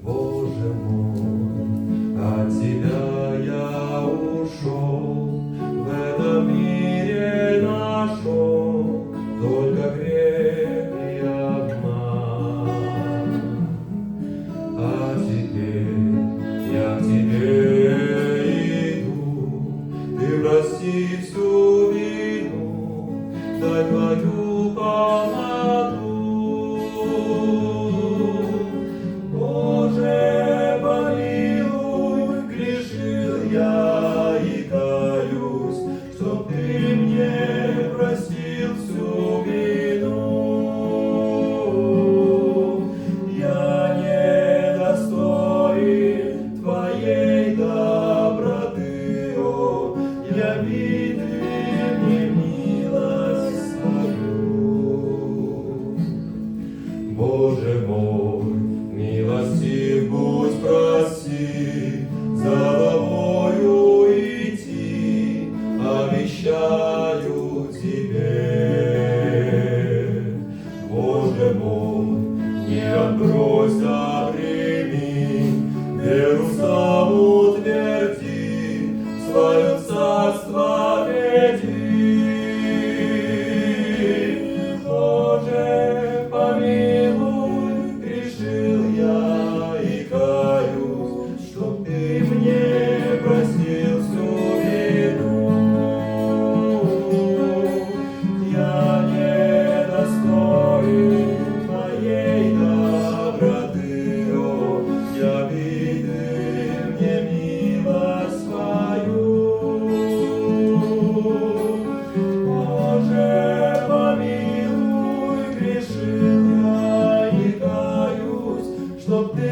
Боже мой, от Тебя я ушел, в этом мире нашел только грех и обман. А теперь я к Тебе иду, Ты прости всю вину, дай Твою полноту. Боже, помилуй, грешил я и каюсь, чтоб Ты мне простил всю вину. Я недостоин Твоей доброты, о, яви Ты мне милость свою. Боже мой, милостив будь, прости, за тобою идти, обещаю Тебе. Боже мой, не отбрось, а прими, веру саму тверди, свое царство веди. Боже, помилуй, грешил я и каюсь, чтоб Ты мне простил всю вину. Я недостоин Твоей доброты, о, яви Ты мне милость свою. Боже, помилуй, грешил я и каюсь, чтоб Ты